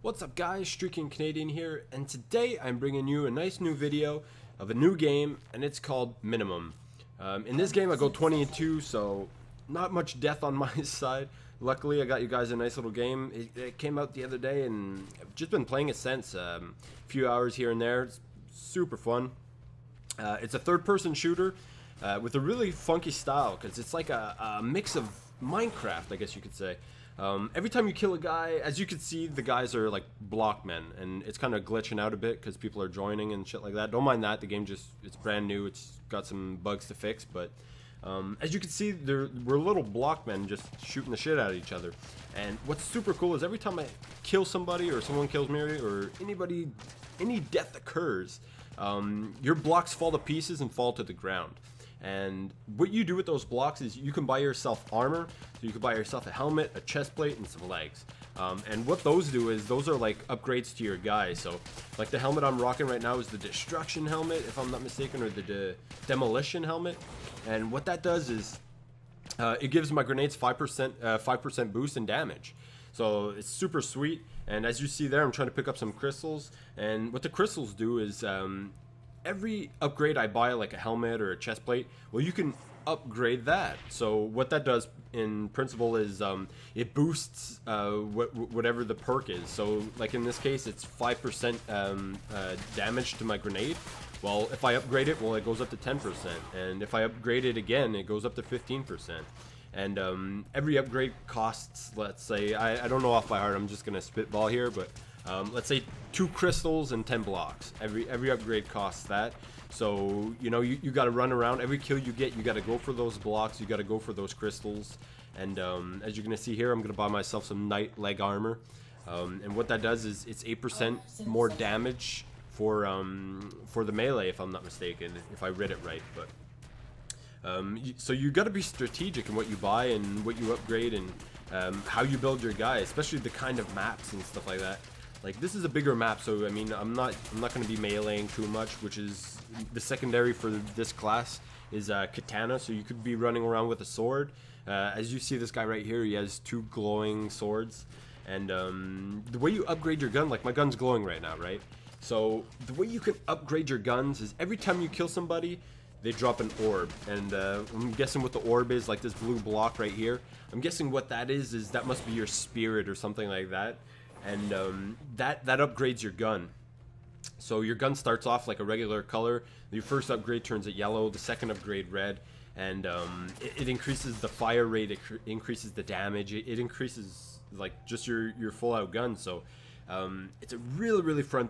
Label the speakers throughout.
Speaker 1: What's up guys, Streaking Canadian here, and today I'm bringing you a nice new video of a new game, and it's called Minimum. In this game I go 20-2, so not much death on my side. Luckily I got you guys a nice little game. It came out the other day and I've just been playing it since. A few hours here and there. It's super fun. It's a third-person shooter with a really funky style, because it's like a mix of Minecraft, I guess you could say. Every time you kill a guy, as you can see, the guys are like block men, and it's kind of glitching out a bit because people are joining and shit like that. Don't mind that, the game it's brand new, it's got some bugs to fix, but as you can see, we're little block men just shooting the shit out of each other. And what's super cool is every time I kill somebody, or someone kills me, or any death occurs, your blocks fall to pieces and fall to the ground. And what you do with those blocks is you can buy yourself armor. So you can buy yourself a helmet, a chest plate, and some legs. And what those do is those are like upgrades to your guy. So like the helmet I'm rocking right now is the destruction helmet, if I'm not mistaken, or the demolition helmet. And what that does is it gives my grenades 5% boost in damage. So it's super sweet. And as you see there, I'm trying to pick up some crystals. And what the crystals do is every upgrade I buy, like a helmet or a chest plate, well, you can upgrade that. So what that does in principle is it boosts whatever the perk is. So like in this case, it's 5% damage to my grenade. Well, if I upgrade it, well, it goes up to 10%. And if I upgrade it again, it goes up to 15%. And every upgrade costs, let's say, I don't know off by heart, I'm just gonna spitball here, but let's say 2 crystals and 10 blocks. Every upgrade costs that. So you know, you got to run around. Every kill you get, you got to go for those blocks, you got to go for those crystals. And as you're gonna see here, I'm gonna buy myself some night leg armor, and what that does is it's 8% more damage for the melee, if I'm not mistaken, if I read it right. But so you got to be strategic in what you buy and what you upgrade, and how you build your guy, especially the kind of maps and stuff like that. Like this is a bigger map, so I mean I'm not going to be meleeing too much, which is the secondary for this class is katana. So you could be running around with a sword. As you see this guy right here, he has 2 glowing swords, and the way you upgrade your gun, like my gun's glowing right now, right? So the way you can upgrade your guns is every time you kill somebody, they drop an orb. And I'm guessing what the orb is, like this blue block right here. I'm guessing what that is that must be your spirit or something like that. And that upgrades your gun. So your gun starts off like a regular color. Your first upgrade turns it yellow, the second upgrade red, and it increases the fire rate, it increases the damage, it increases like just your full out gun. So it's a really fun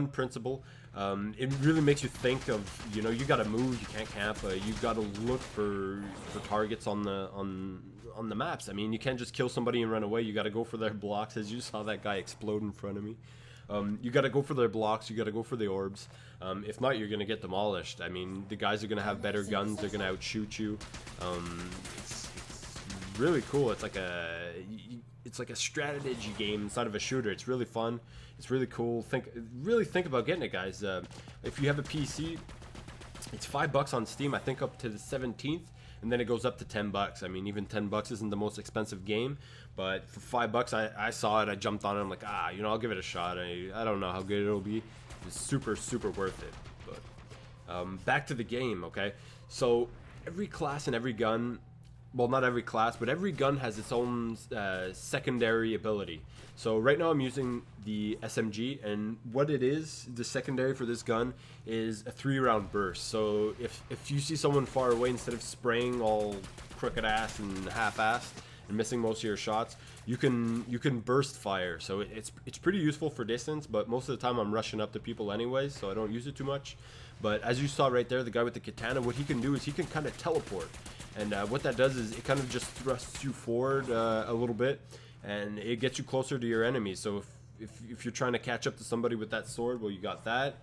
Speaker 1: principle. It really makes you think of, you know, you gotta move, you can't camp, you gotta look for targets on the maps. I mean, you can't just kill somebody and run away. You gotta go for their blocks, as you saw that guy explode in front of me. You gotta go for their blocks, you gotta go for the orbs. If not, you're gonna get demolished. I mean, the guys are gonna have better guns, they're gonna outshoot you. It's really cool. It's like a strategy game inside of a shooter. It's really fun. It's really cool. Really think about getting it, guys. If you have a PC, it's $5 on Steam, I think, up to the 17th, and then it goes up to $10. I mean, even $10 isn't the most expensive game, but for $5, I saw it, I jumped on it, I'm like, you know, I'll give it a shot. I don't know how good it'll be. It's super worth it. But back to the game, okay? So every class and every gun, well, not every class, but every gun has its own secondary ability. So right now I'm using the SMG, and what it is, the secondary for this gun is a 3-round burst. So if you see someone far away, instead of spraying all crooked ass and half-assed and missing most of your shots, you can burst fire. So it's pretty useful for distance, but most of the time I'm rushing up to people anyways, so I don't use it too much. But as you saw right there, the guy with the katana, what he can do is he can kind of teleport. And what that does is it kind of just thrusts you forward a little bit, and it gets you closer to your enemies. So if you're trying to catch up to somebody with that sword, well, you got that.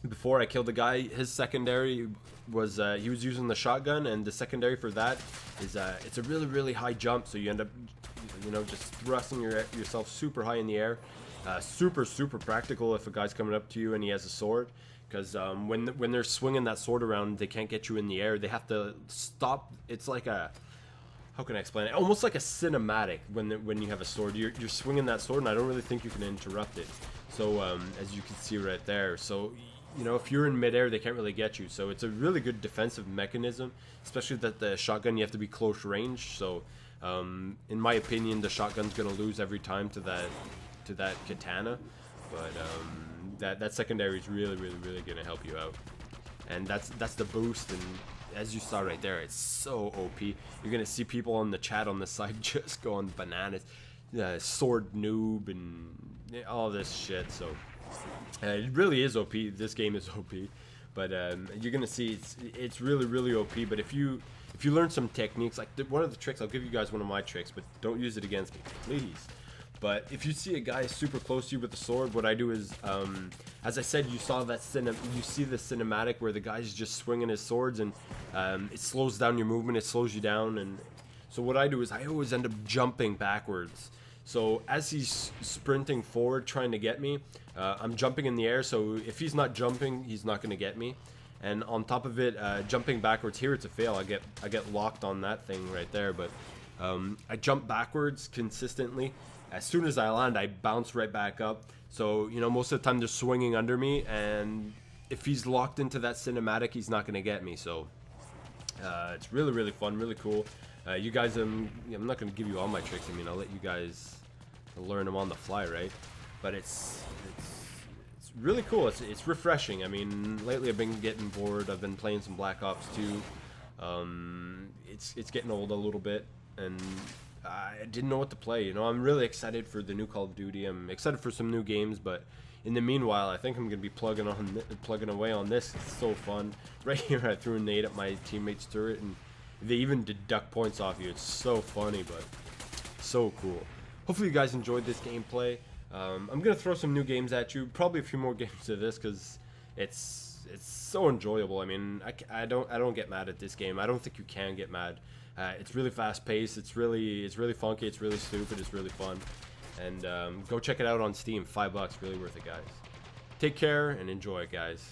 Speaker 1: Before I killed the guy, his secondary was he was using the shotgun, and the secondary for that is it's a really high jump. So you end up, you know, just thrusting yourself super high in the air. Super practical if a guy's coming up to you and he has a sword. Because when they're swinging that sword around, they can't get you in the air. They have to stop. It's like a how can I explain it? Almost like a cinematic when you have a sword. You're swinging that sword, and I don't really think you can interrupt it. So as you can see right there, so you know, if you're in midair, they can't really get you. So it's a really good defensive mechanism, especially that the shotgun, you have to be close range. So in my opinion, the shotgun's gonna lose every time to that katana, but that secondary is really gonna help you out. And that's the boost, and as you saw right there, it's so OP. You're gonna see people on the chat on the side just going bananas, sword noob and all this shit. So it really is OP. This game is OP, but you're gonna see it's really OP. But if you learn some techniques, like one of the tricks, I'll give you guys one of my tricks, but don't use it against me, please. But if you see a guy super close to you with a sword, what I do is, as I said, you see the cinematic where the guy's just swinging his swords, and it slows down your movement, it slows you down, and so what I do is I always end up jumping backwards. So as he's sprinting forward trying to get me, I'm jumping in the air, so if he's not jumping, he's not going to get me. And on top of it, jumping backwards, here it's a fail. I get locked on that thing right there, but I jump backwards consistently. As soon as I land, I bounce right back up. So, you know, most of the time they're swinging under me, and if he's locked into that cinematic, he's not going to get me. So it's really fun, really cool. You guys, I'm not going to give you all my tricks. I mean, I'll let you guys learn them on the fly, right? But it's really cool. It's refreshing. I mean, lately I've been getting bored. I've been playing some Black Ops 2. It's getting old a little bit, and I didn't know what to play. You know, I'm really excited for the new Call of Duty. I'm excited for some new games, but in the meanwhile, I think I'm gonna be plugging away on this. It's so fun. Right here, I threw a nade at my teammate's turret, and they even deduct points off you. It's so funny, but so cool. Hopefully you guys enjoyed this gameplay. I'm gonna throw some new games at you, probably a few more games to this, because it's so enjoyable. I mean, I don't get mad at this game. I don't think you can get mad. It's really fast paced. It's really funky. It's really stupid. It's really fun. And go check it out on Steam. $5, really worth it, guys. Take care and enjoy it, guys.